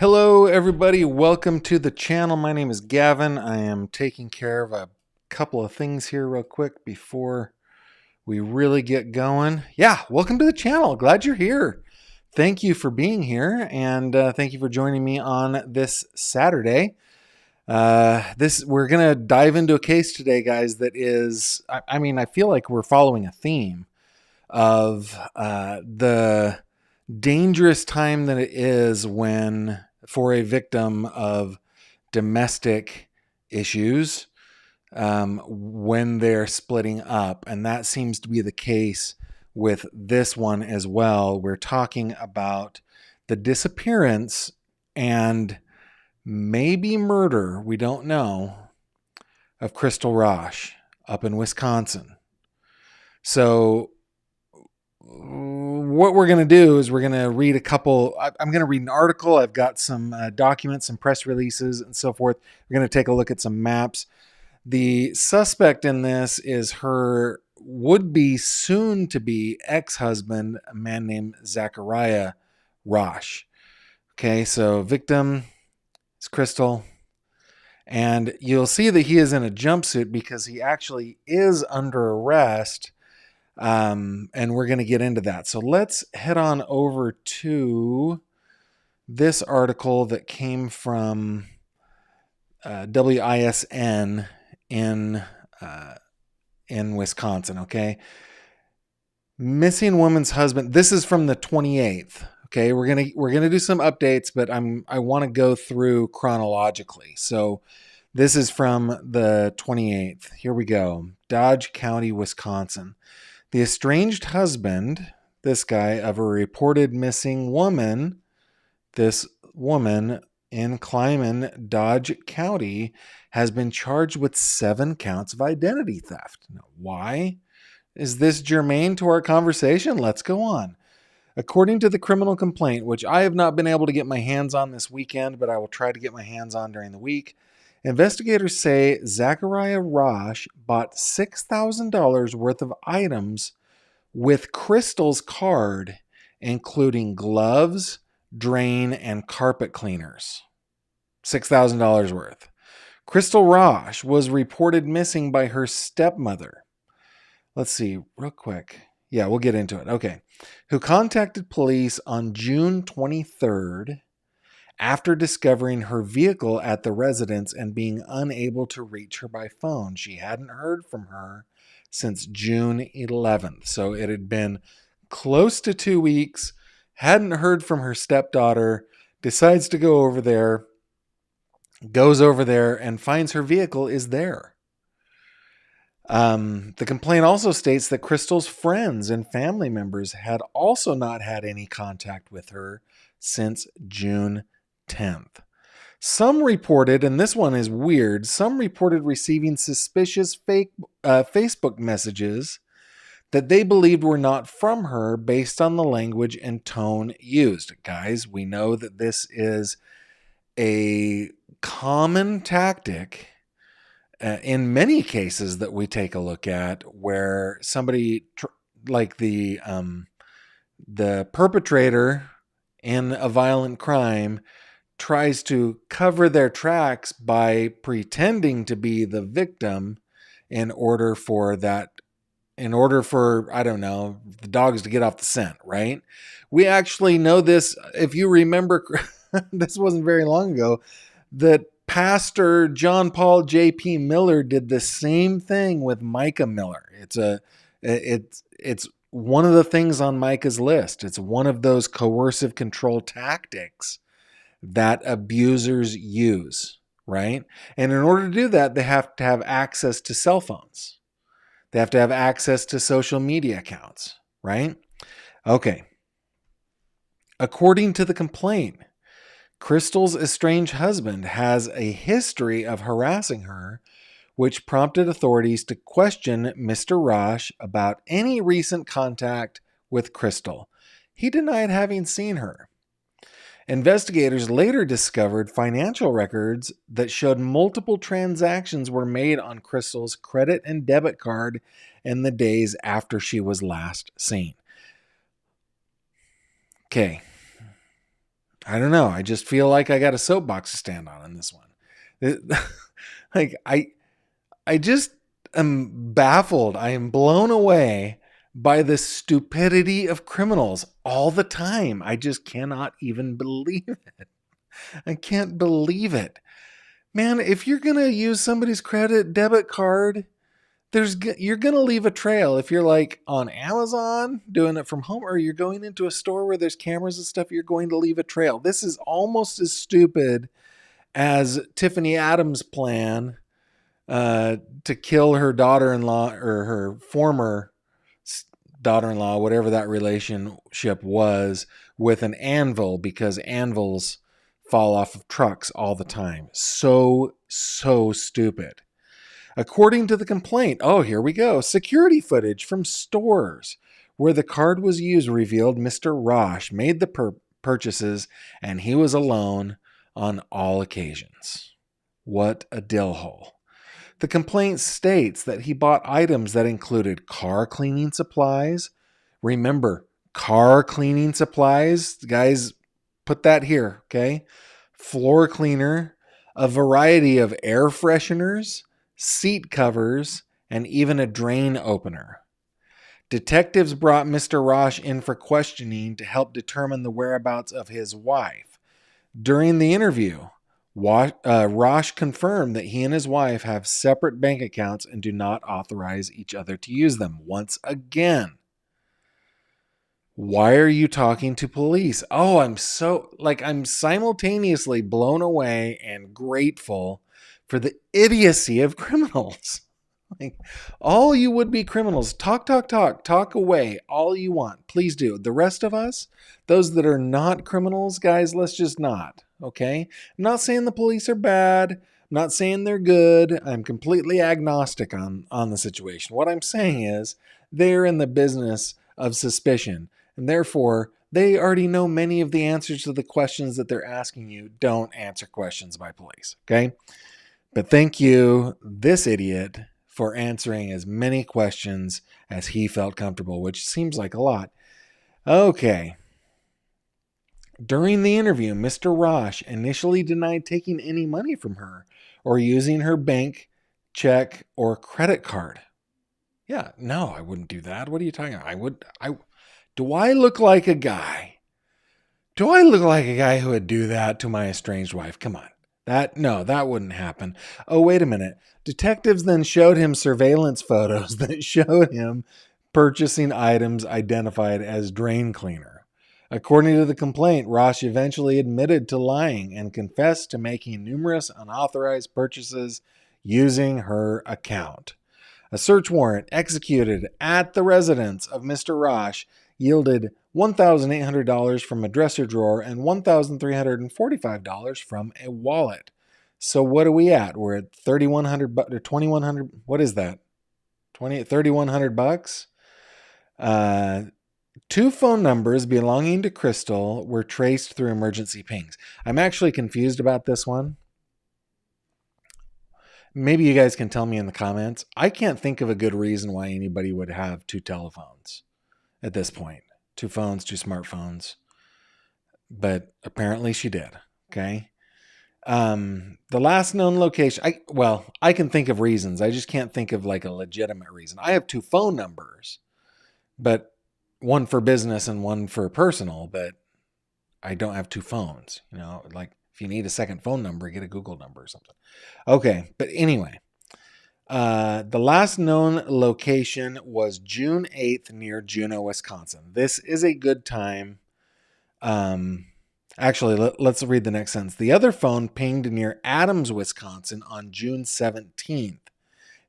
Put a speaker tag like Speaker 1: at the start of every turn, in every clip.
Speaker 1: Hello, everybody. Welcome to the channel. My name is Gavin. I am taking care of a couple of things here real quick before we really get going. Yeah, welcome to the channel. Glad you're here. Thank you for being here, and thank you for joining me on this Saturday. We're gonna dive into a case today, guys. That is, I feel like we're following a theme of the dangerous time that it is when for a victim of domestic issues when they're splitting up. And that seems to be the case with this one as well. We're talking about the disappearance and maybe murder, we don't know, of Crystal RASCH up in Wisconsin. So what we're going to do is we're going to read I'm going to read an article. I've got some documents, some press releases and so forth. We're going to take a look at some maps. The suspect in this is her would-be soon-to-be ex-husband, a man named Zachariah RASCH. Okay, so victim is Crystal. And you'll see that he is in a jumpsuit because he actually is under arrest. And we're going to get into that. So let's head on over to this article that came from WISN in Wisconsin. Okay, missing woman's husband. This is from the 28th. Okay, we're gonna do some updates, but I want to go through chronologically. So this is from the 28th. Here we go. Dodge County, Wisconsin. The estranged husband, this guy, of a reported missing woman, this woman in Clyman, Dodge County, has been charged with 7 counts of identity theft. Now, why is this germane to our conversation? Let's go on. According to the criminal complaint, which I have not been able to get my hands on this weekend, but I will try to get my hands on during the week, investigators say Zachariah RASCH bought $6,000 worth of items with Crystal's card, including gloves, drain, and carpet cleaners. $6,000 worth. Crystal RASCH was reported missing by her stepmother. Let's see, real quick. Yeah, we'll get into it. Okay. Who contacted police on June 23rd after discovering her vehicle at the residence and being unable to reach her by phone. She hadn't heard from her since June 11th. So it had been close to 2 weeks, hadn't heard from her stepdaughter, decides to go over there, goes over there and finds her vehicle is there. The complaint also states that Crystal's friends and family members had also not had any contact with her since June 10th. Some reported, and this one is weird, some reported receiving suspicious fake Facebook messages that they believed were not from her based on the language and tone used. Guys, we know that this is a common tactic in many cases that we take a look at where somebody like the perpetrator in a violent crime tries to cover their tracks by pretending to be the victim in order for, I don't know, the dogs to get off the scent, right? We actually know this. If you remember, this wasn't very long ago, that Pastor John Paul J.P. Miller did the same thing with Micah Miller. It's one of the things on Micah's list. It's one of those coercive control tactics that abusers use, right? And in order to do that, they have to have access to cell phones. They have to have access to social media accounts, right? Okay. According to the complaint, Crystal's estranged husband has a history of harassing her, which prompted authorities to question Mr. RASCH about any recent contact with Crystal. He denied having seen her. Investigators later discovered financial records that showed multiple transactions were made on Crystal's credit and debit card in the days after she was last seen. Okay. I don't know. I just feel like I got a soapbox to stand on this one. Like I just am baffled. I am blown away by the stupidity of criminals all the time. I just cannot even believe it. I can't believe it. Man, if you're going to use somebody's credit debit card, you're going to leave a trail. If you're like on Amazon doing it from home, or you're going into a store where there's cameras and stuff, you're going to leave a trail. This is almost as stupid as Tiffany Adams' plan to kill her daughter-in-law, or her former daughter-in-law, whatever that relationship was, with an anvil, because anvils fall off of trucks all the time. So stupid. According to the complaint, oh, here we go. Security footage from stores where the card was used revealed Mr. Rosh made the purchases and he was alone on all occasions. What a dill hole. The complaint states that he bought items that included car cleaning supplies. Remember, car cleaning supplies. Guys, put that here, okay? Floor cleaner, a variety of air fresheners, seat covers, and even a drain opener. Detectives brought Mr. Rosh in for questioning to help determine the whereabouts of his wife. During the interview, Rosh confirmed that he and his wife have separate bank accounts and do not authorize each other to use them. Once again, why are you talking to police? Oh, I'm simultaneously blown away and grateful for the idiocy of criminals. Like, all you would-be criminals, talk away all you want. Please do. The rest of us, those that are not criminals, guys, let's just not. Okay? I'm not saying the police are bad. I'm not saying they're good. I'm completely agnostic on the situation. What I'm saying is they're in the business of suspicion, and therefore they already know many of the answers to the questions that they're asking you. Don't answer questions by police. Okay? But thank you, this idiot, for answering as many questions as he felt comfortable, which seems like a lot. Okay. During the interview, Mr. Rosh initially denied taking any money from her or using her bank, check, or credit card. Yeah, no, I wouldn't do that. What are you talking about? Do I look like a guy? Do I look like a guy who would do that to my estranged wife? Come on. That wouldn't happen. Oh, wait a minute. Detectives then showed him surveillance photos that showed him purchasing items identified as drain cleaner. According to the complaint, Rosh eventually admitted to lying and confessed to making numerous unauthorized purchases using her account. A search warrant executed at the residence of Mr. Rosh yielded $1,800 from a dresser drawer and $1,345 from a wallet. So what are we at? We're at 3,100 or 2,100. What is that? 3,100 bucks. Two phone numbers belonging to Crystal were traced through emergency pings. I'm actually confused about this one. Maybe you guys can tell me in the comments. I can't think of a good reason why anybody would have two telephones at this point. Two phones, two smartphones. But apparently she did. Okay. The last known location, I can think of reasons. I just can't think of like a legitimate reason. I have two phone numbers, but one for business and one for personal, but I don't have two phones. You know, like if you need a second phone number, get a Google number or something. Okay, but anyway, the last known location was June 8th near Juneau, Wisconsin. This is a good time. Actually, let's read the next sentence. The other phone pinged near Adams, Wisconsin on June 17th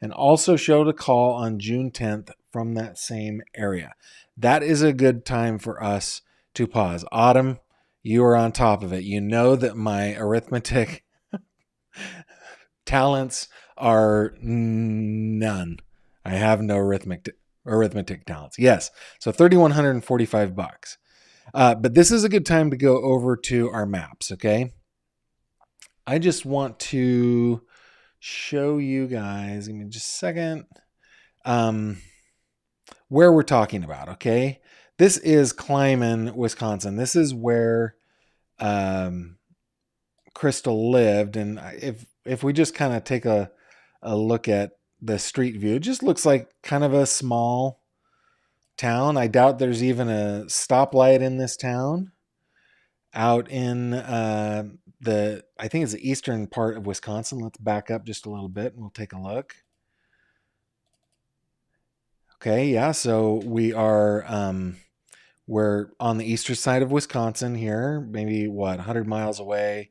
Speaker 1: and also showed a call on June 10th from that same area. That is a good time for us to pause. Autumn, you are on top of it. You know that my arithmetic talents are none. I have no arithmetic talents. Yes, so 3,145 bucks. But this is a good time to go over to our maps, okay? I just want to show you guys, give me just a second, where we're talking about, okay? This is Kleiman, Wisconsin. This is where Crystal lived. And if we just kind of take a look at the street view, it just looks like kind of a small town. I doubt there's even a stoplight in this town. Out in I think it's the eastern part of Wisconsin. Let's back up just a little bit and we'll take a look. Okay, yeah, so we're on the eastern side of Wisconsin here, maybe 100 miles away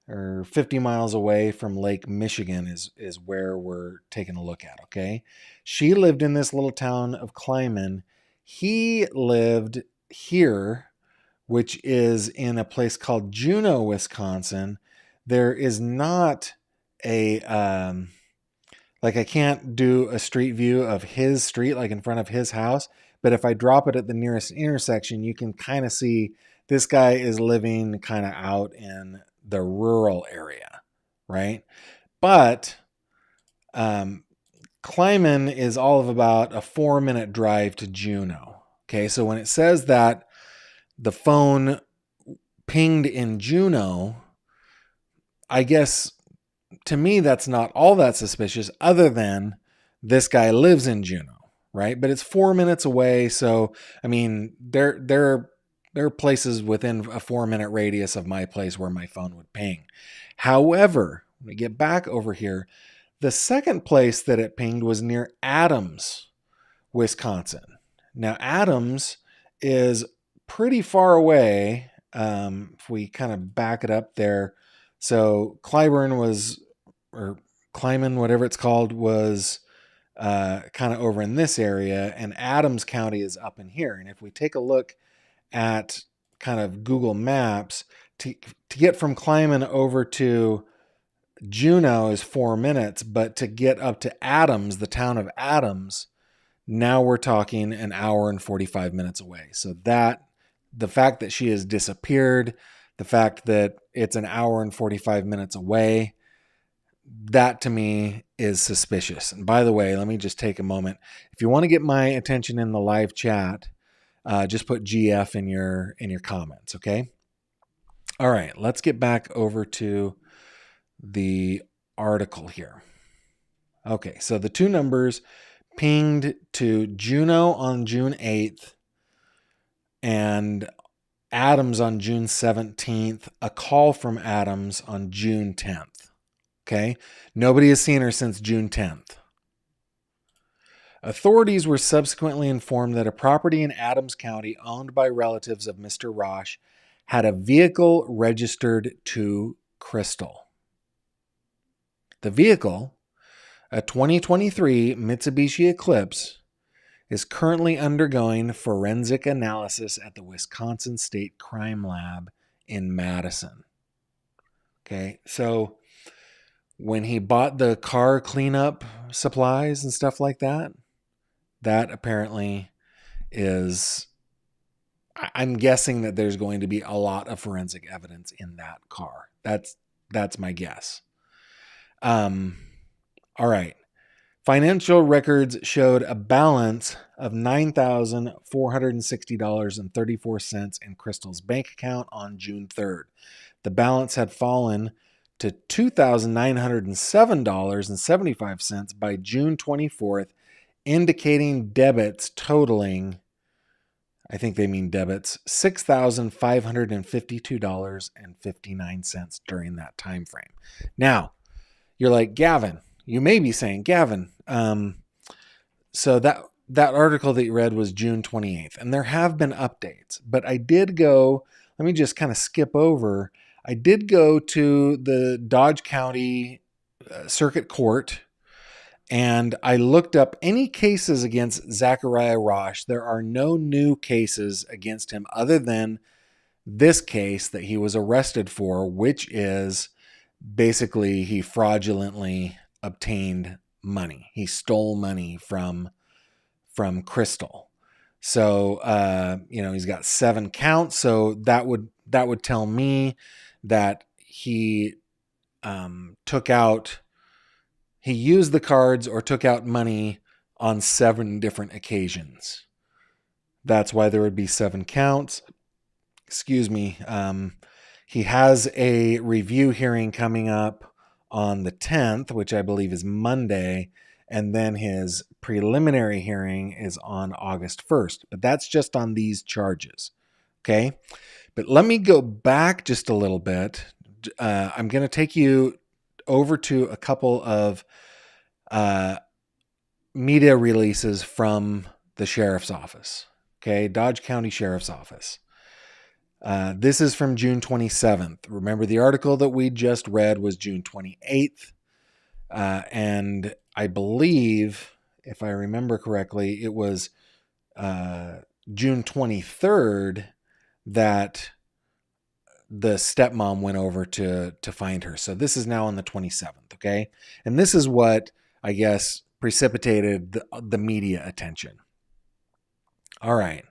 Speaker 1: or 50 miles away from Lake Michigan is where we're taking a look at, okay? She lived in this little town of Kleiman. He lived here, which is in a place called Juneau, Wisconsin. There is not a like I can't do a street view of his street, like in front of his house. But if I drop it at the nearest intersection, you can kind of see this guy is living kind of out in the rural area, right? But Kleiman is all of about a 4-minute drive to Juneau. Okay, so when it says that the phone pinged in Juneau, I guess to me that's not all that suspicious, other than this guy lives in Juneau, right? But it's 4 minutes away, so I mean, there are places within a 4-minute radius of my place where my phone would ping. However, when we get back over here, the second place that it pinged was near Adams, Wisconsin. Now, Adams is pretty far away. If we kind of back it up there, so Clyburn was, or Kleiman, whatever it's called, was kind of over in this area, and Adams County is up in here. And if we take a look at kind of Google Maps, to get from Kleiman over to Juneau is 4 minutes, but to get up to Adams, the town of Adams, now we're talking an hour and 45 minutes away. So that the fact that she has disappeared, the fact that it's an hour and 45 minutes away, that to me is suspicious. And by the way, let me just take a moment. If you want to get my attention in the live chat, just put GF in your comments, okay? All right, let's get back over to the article here. Okay, so the two numbers pinged to Juneau on June 8th and Adams on June 17th, a call from Adams on June 10th. Okay, nobody has seen her since June 10th. Authorities were subsequently informed that a property in Adams County owned by relatives of Mr. RASCH had a vehicle registered to Crystal. The vehicle, a 2023 Mitsubishi Eclipse, is currently undergoing forensic analysis at the Wisconsin State Crime Lab in Madison. Okay, so when he bought the car cleanup supplies and stuff like that, that apparently is, I'm guessing that there's going to be a lot of forensic evidence in that car. That's my guess. All right. Financial records showed a balance of $9,460.34 in Crystal's bank account on June 3rd. The balance had fallen to $2,907.75 by June 24th, indicating debits totaling, I think they mean debits, $6,552.59 during that time frame. Now, you're like, Gavin, you may be saying, Gavin, so that article that you read was June 28th, and there have been updates, but I did go, let me just kind of skip over. I did go to the Dodge County Circuit Court, and I looked up any cases against Zachariah RASCH. There are no new cases against him other than this case that he was arrested for, which is basically he fraudulently obtained money. He stole money from Crystal. So he's got 7 counts. So that would tell me that he he used the cards or took out money on 7 different occasions. That's why there would be 7 counts. Excuse me. He has a review hearing coming up on the 10th, which I believe is Monday, and then his preliminary hearing is on August 1st. But that's just on these charges. Okay. But let me go back just a little bit. I'm going to take you over to a couple of media releases from the sheriff's office. Okay. Dodge County Sheriff's Office. This is from June 27th. Remember, the article that we just read was June 28th. And I believe, if I remember correctly, it was June 23rd that the stepmom went over to find her. So this is now on the 27th, okay? And this is what, I guess, precipitated the media attention. All right.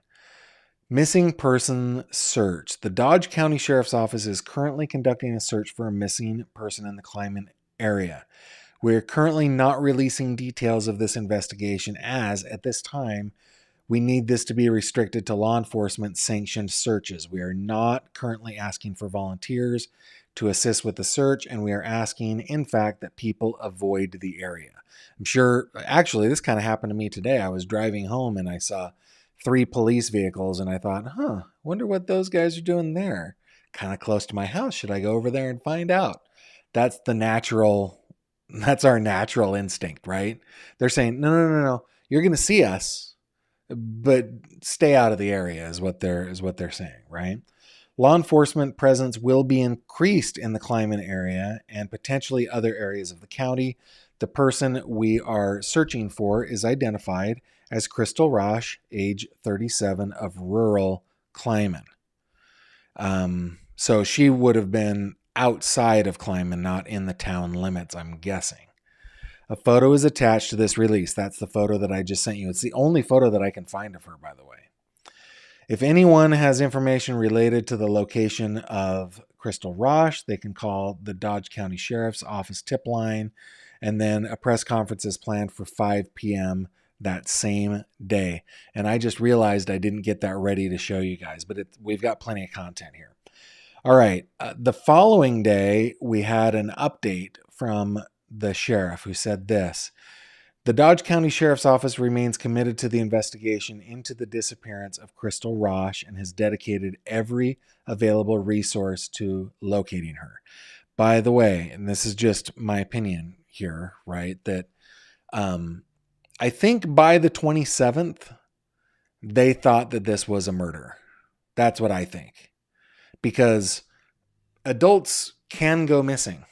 Speaker 1: Missing person search. The Dodge County Sheriff's Office is currently conducting a search for a missing person in the Kleiman area. We're currently not releasing details of this investigation as, at this time, we need this to be restricted to law enforcement sanctioned searches. We are not currently asking for volunteers to assist with the search, and we are asking, in fact, that people avoid the area. I'm sure, actually, this kind of happened to me today. I was driving home and I saw 3 police vehicles, and I thought, wonder what those guys are doing there. Kind of close to my house. Should I go over there and find out? That's our natural instinct, right? They're saying, no. You're going to see us, but stay out of the area is what they're saying, right? Law enforcement presence will be increased in the Kleiman area and potentially other areas of the county. The person we are searching for is identified as Crystal RASCH, age 37, of rural Kleiman. So she would have been outside of Kleiman, not in the town limits, I'm guessing. A photo is attached to this release. That's the photo that I just sent you. It's the only photo that I can find of her, by the way. If anyone has information related to the location of Crystal RASCH, they can call the Dodge County Sheriff's Office tip line, and then a press conference is planned for 5 p.m. that same day. And I just realized I didn't get that ready to show you guys, but we've got plenty of content here. All right. The following day, we had an update from the sheriff who said this: the Dodge County Sheriff's Office remains committed to the investigation into the disappearance of Crystal RASCH and has dedicated every available resource to locating her. By the way, and this is just my opinion here, right, that I think by the 27th, they thought that this was a murder. That's what I think. Because adults can go missing.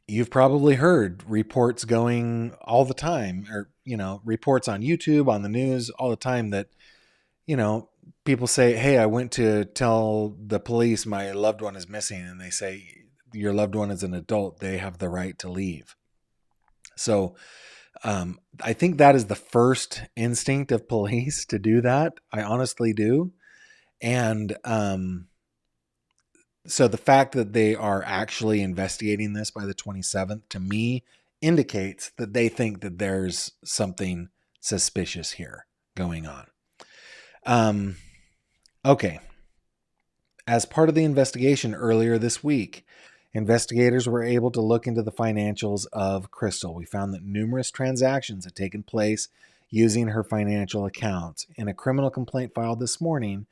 Speaker 1: You've probably heard reports going all the time, or, reports on YouTube, on the news all the time that, people say, hey, I went to tell the police my loved one is missing. And they say, your loved one is an adult. They have the right to leave. So I think that is the first instinct of police to do that. I honestly do. And so the fact that they are actually investigating this by the 27th, to me, indicates that they think that there's something suspicious here going on. Okay. As part of the investigation earlier this week, investigators were able to look into the financials of Crystal. We found that numerous transactions had taken place using her financial accounts. In a criminal complaint filed this morning,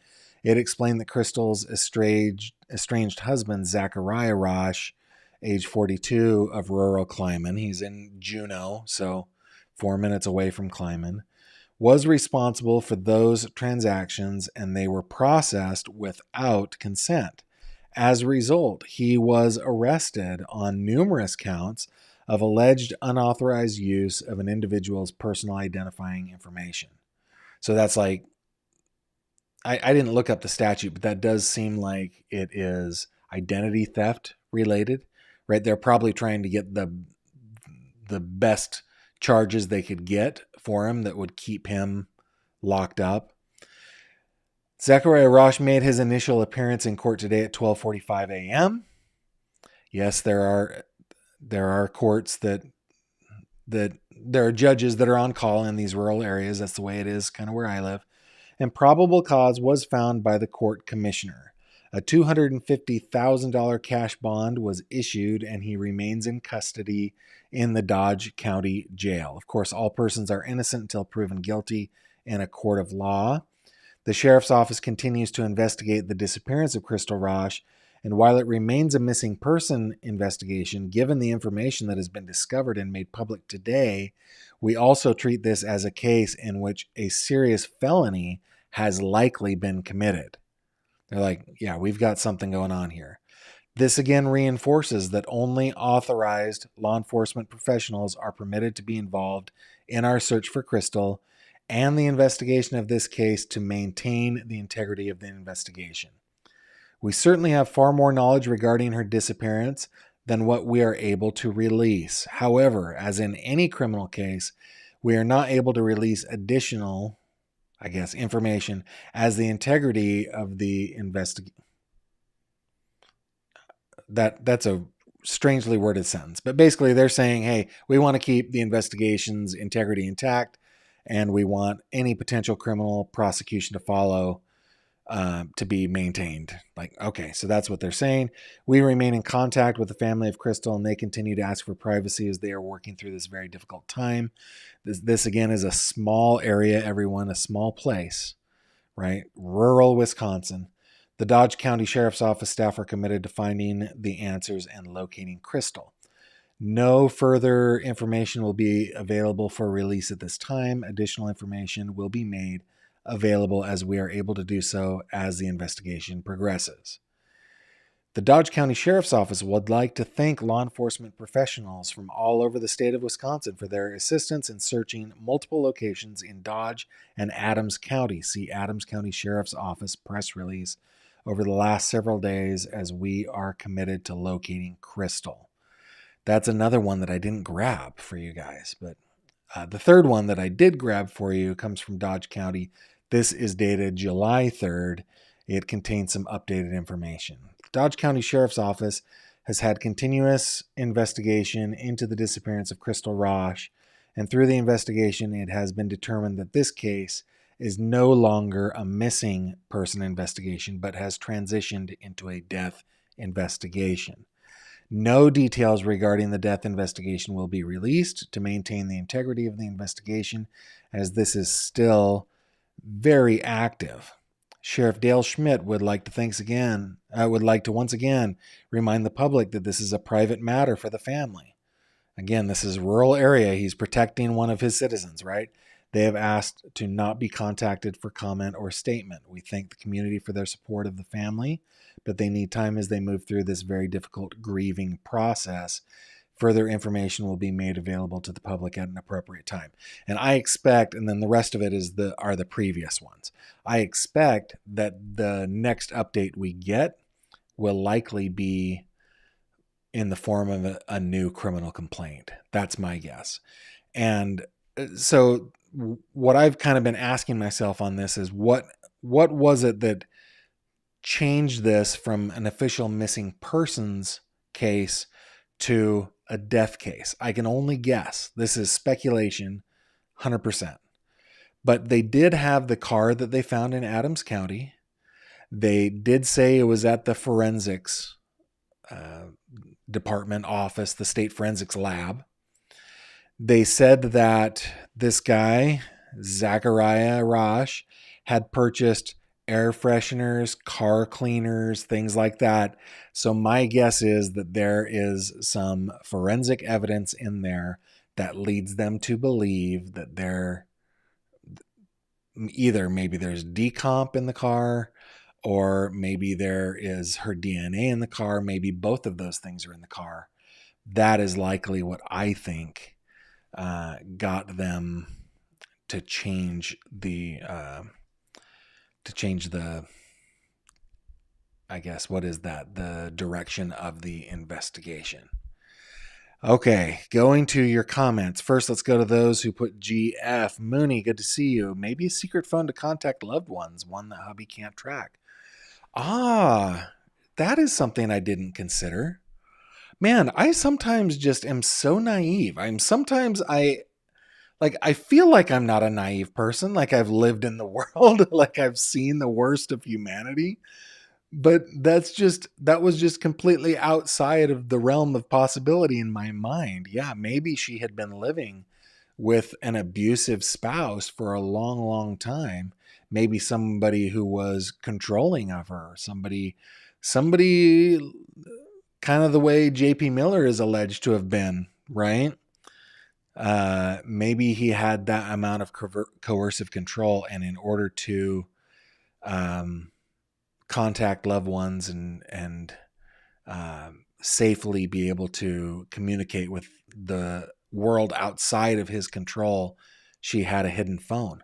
Speaker 1: it explained that Crystal's estranged husband, Zachariah RASCH, age 42, of rural Kleiman, he's in Juneau, so 4 minutes away from Kleiman, was responsible for those transactions, and they were processed without consent. As a result, he was arrested on numerous counts of alleged unauthorized use of an individual's personal identifying information. So that's like, I didn't look up the statute, but that does seem like it is identity theft related, right? They're probably trying to get the best charges they could get for him that would keep him locked up. Zachariah RASCH made his initial appearance in court today at 12:45 a.m. Yes, there are courts that there are judges that are on call in these rural areas. That's the way it is, kind of where I live. and probable cause was found by the court commissioner. A $250,000 cash bond was issued, and he remains in custody in the Dodge County Jail. Of course, all persons are innocent until proven guilty in a court of law. The sheriff's office continues to investigate the disappearance of Crystal Rosh, and while it remains a missing person investigation, given the information that has been discovered and made public today, we also treat this as a case in which a serious felony has likely been committed. They're like, yeah, we've got something going on here. This again reinforces that only authorized law enforcement professionals are permitted to be involved in our search for Crystal and the investigation of this case to maintain the integrity of the investigation. We certainly have far more knowledge regarding her disappearance than what we are able to release. However, as in any criminal case, we are not able to release additional, information as the integrity of the investigation. That's a strangely worded sentence, but basically they're saying, hey, we want to keep the investigation's integrity intact, and we want any potential criminal prosecution to follow to be maintained. Like, okay, so that's what they're saying. We remain in contact with the family of Crystal, and they continue to ask for privacy as they are working through this very difficult time. This again is a small area, everyone, a small place, right? Rural Wisconsin. The Dodge County Sheriff's Office staff are committed to finding the answers and locating Crystal. No further information will be available for release at this time. Additional information will be made available as we are able to do so as the investigation progresses. The Dodge County Sheriff's Office would like to thank law enforcement professionals from all over the state of Wisconsin for their assistance in searching multiple locations in Dodge and Adams County. See Adams County Sheriff's Office press release over the last several days, as we are committed to locating Crystal. That's another one that I didn't grab for you guys, but the third one that I did grab for you comes from Dodge County. This is dated July 3rd. It contains some updated information. Dodge County Sheriff's Office has had continuous investigation into the disappearance of Crystal Rosh, and through the investigation, it has been determined that this case is no longer a missing person investigation, but has transitioned into a death investigation. No details regarding the death investigation will be released to maintain the integrity of the investigation, as this is still very active. Sheriff Dale Schmidt would like to once again remind the public that this is a private matter for the family. Again, this is a rural area. He's protecting one of his citizens, right? They have asked to not be contacted for comment or statement. We thank the community for their support of the family, but they need time as they move through this very difficult grieving process. Further information will be made available to the public at an appropriate time. And I expect, and then the rest of it are the previous ones. I expect that the next update we get will likely be in the form of a new criminal complaint. That's my guess. And so what I've kind of been asking myself on this is what was it that changed this from an official missing persons case to a death case? I can only guess. This is speculation, 100%. But they did have the car that they found in Adams County. They did say it was at the forensics department office, the state forensics lab. They said that this guy, Zachariah Rosh, had purchased air fresheners, car cleaners, things like that. So my guess is that there is some forensic evidence in there that leads them to believe that maybe there's decomp in the car, or maybe there is her DNA in the car. Maybe both of those things are in the car. That is likely what I think got them to change the the direction of the investigation. Okay, going to your comments. First, let's go to those who put GF. Mooney, good to see you. Maybe a secret phone to contact loved ones, one that hubby can't track. That is something I didn't consider. Man, I sometimes just am so naive. like I feel like I'm not a naive person, like I've lived in the world, like I've seen the worst of humanity, but that was just completely outside of the realm of possibility in my mind. Yeah, maybe she had been living with an abusive spouse for a long, long time. Maybe somebody who was controlling of her, somebody kind of the way JP Miller is alleged to have been, right? Maybe he had that amount of coercive control, and in order to um, contact loved ones and safely be able to communicate with the world outside of his control, she had a hidden phone.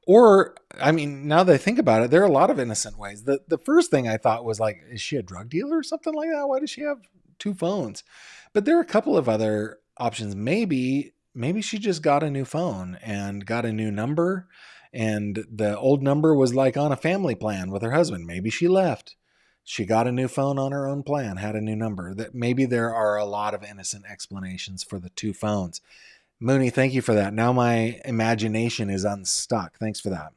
Speaker 1: Or, I mean, now that I think about it, there are a lot of innocent ways. The first thing I thought was like, is she a drug dealer or something like that? Why does she have two phones? But there are a couple of other options. Maybe she just got a new phone and got a new number, and the old number was like on a family plan with her husband. Maybe she left. She got a new phone on her own plan, had a new number. That maybe there are a lot of innocent explanations for the two phones. Mooney, thank you for that. Now my imagination is unstuck. Thanks for that.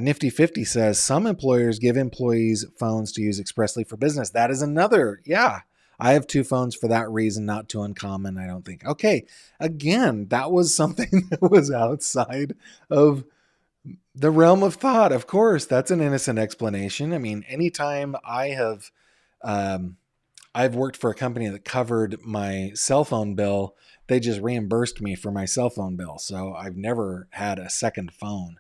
Speaker 1: Nifty 50 says some employers give employees phones to use expressly for business. That is another. Yeah. I have two phones for that reason, not too uncommon, I don't think. Okay. Again, that was something that was outside of the realm of thought. Of course, that's an innocent explanation. I mean, anytime I've worked for a company that covered my cell phone bill, they just reimbursed me for my cell phone bill. So I've never had a second phone.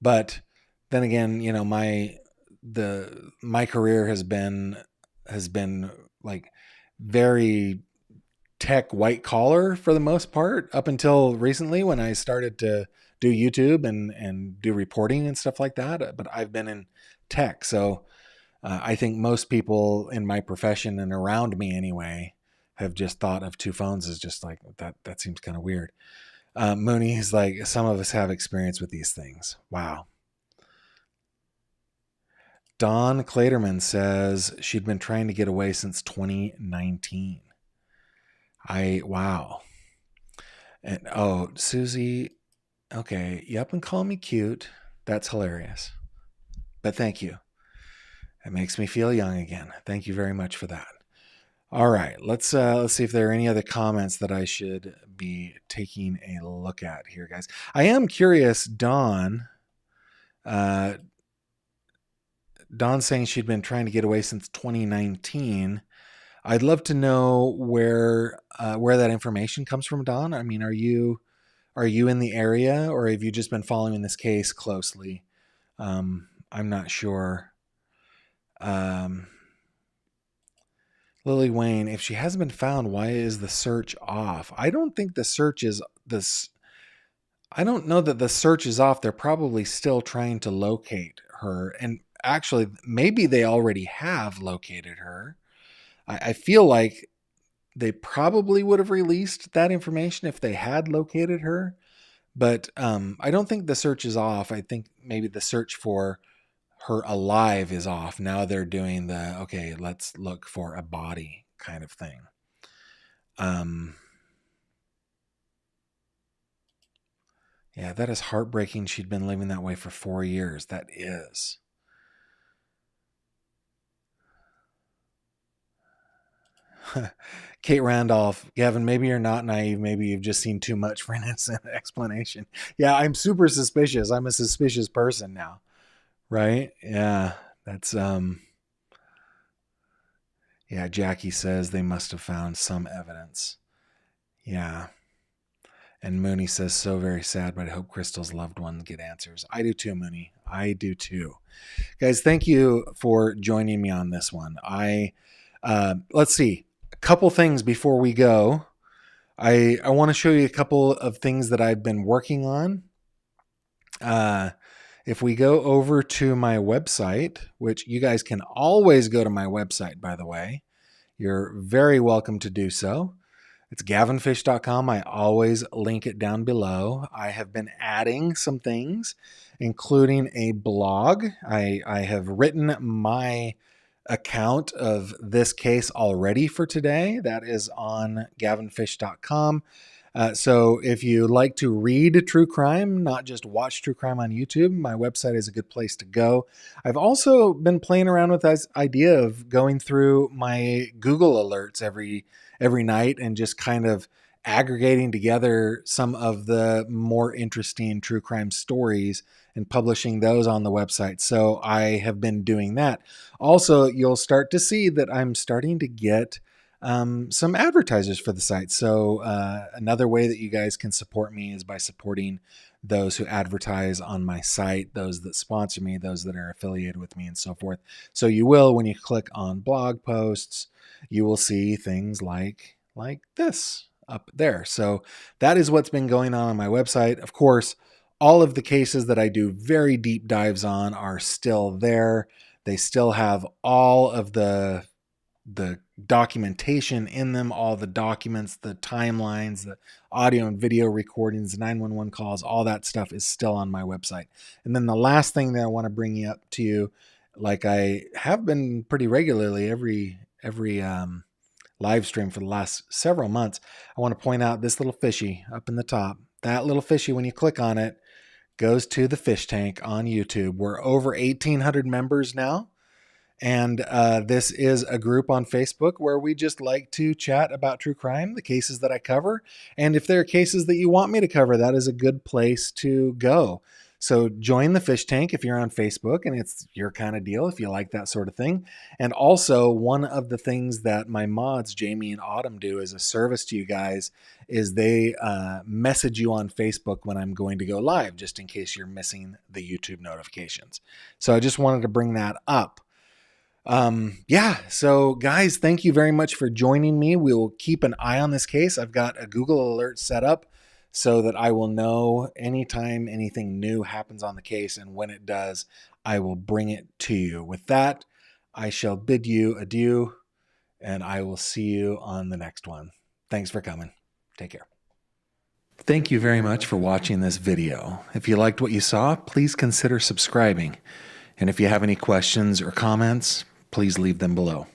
Speaker 1: But then again, you know, my career has been like very tech white collar for the most part up until recently when I started to do YouTube and do reporting and stuff like that. But I've been in tech. So I think most people in my profession and around me anyway have just thought of two phones as just like that seems kind of weird. Mooney is like, some of us have experience with these things. Wow. Dawn Claterman says she'd been trying to get away since 2019. Wow. And oh, Susie, okay, you up and call me cute. That's hilarious. But thank you. It makes me feel young again. Thank you very much for that. All right, let's see if there are any other comments that I should be taking a look at here, guys. I am curious, Dawn. Dawn saying she'd been trying to get away since 2019. I'd love to know where that information comes from, Dawn. I mean, are you in the area, or have you just been following this case closely? I'm not sure. Lily Wayne, if she hasn't been found, why is the search off? I don't think the search is this. I don't know that the search is off. They're probably still trying to locate her. And actually, maybe they already have located her. I feel like they probably would have released that information if they had located her. But I don't think the search is off. I think maybe the search for her alive is off. Now they're doing okay, let's look for a body kind of thing. Yeah, that is heartbreaking. She'd been living that way for 4 years. That is. Kate Randolph, Gavin, maybe you're not naive. Maybe you've just seen too much for an innocent explanation. Yeah, I'm super suspicious. I'm a suspicious person now. Right? Yeah. That's yeah, Jackie says they must have found some evidence. Yeah. And Mooney says, so very sad, but I hope Crystal's loved ones get answers. I do too, Mooney. I do too. Guys, thank you for joining me on this one. Let's see. A couple things before we go. I want to show you a couple of things that I've been working on. If we go over to my website, which you guys can always go to my website, by the way, you're very welcome to do so. It's gavinfish.com. I always link it down below. I have been adding some things, including a blog. I have written my account of this case already for today. That is on gavinfish.com. So if you like to read true crime, not just watch true crime on YouTube, my website is a good place to go. I've also been playing around with this idea of going through my Google alerts every night and just kind of aggregating together some of the more interesting true crime stories and publishing those on the website. So I have been doing that. Also, you'll start to see that I'm starting to get some advertisers for the site. So another way that you guys can support me is by supporting those who advertise on my site, those that sponsor me, those that are affiliated with me, and so forth. So you will, when you click on blog posts, you will see things like this up there. So that is what's been going on my website. Of course, all of the cases that I do very deep dives on are still there. They still have all of the documentation in them, all the documents, the timelines, the audio and video recordings, 911 calls, all that stuff is still on my website. And then the last thing that I want to bring you up to you, like I have been pretty regularly every live stream for the last several months, I want to point out this little fishy up in the top. That little fishy, when you click on it, goes to the fish tank on YouTube. We're over 1,800 members now. And this is a group on Facebook where we just like to chat about true crime, the cases that I cover. And if there are cases that you want me to cover, that is a good place to go. So join the fish tank if you're on Facebook and it's your kind of deal, if you like that sort of thing. And also, one of the things that my mods, Jamie and Autumn, do as a service to you guys is they message you on Facebook when I'm going to go live, just in case you're missing the YouTube notifications. So I just wanted to bring that up. So guys, thank you very much for joining me. We will keep an eye on this case. I've got a Google alert set up so that I will know anytime anything new happens on the case, and when it does, I will bring it to you. With that, I shall bid you adieu, and I will see you on the next one. Thanks for coming. Take care. Thank you very much for watching this video. If you liked what you saw, please consider subscribing. And if you have any questions or comments, please leave them below.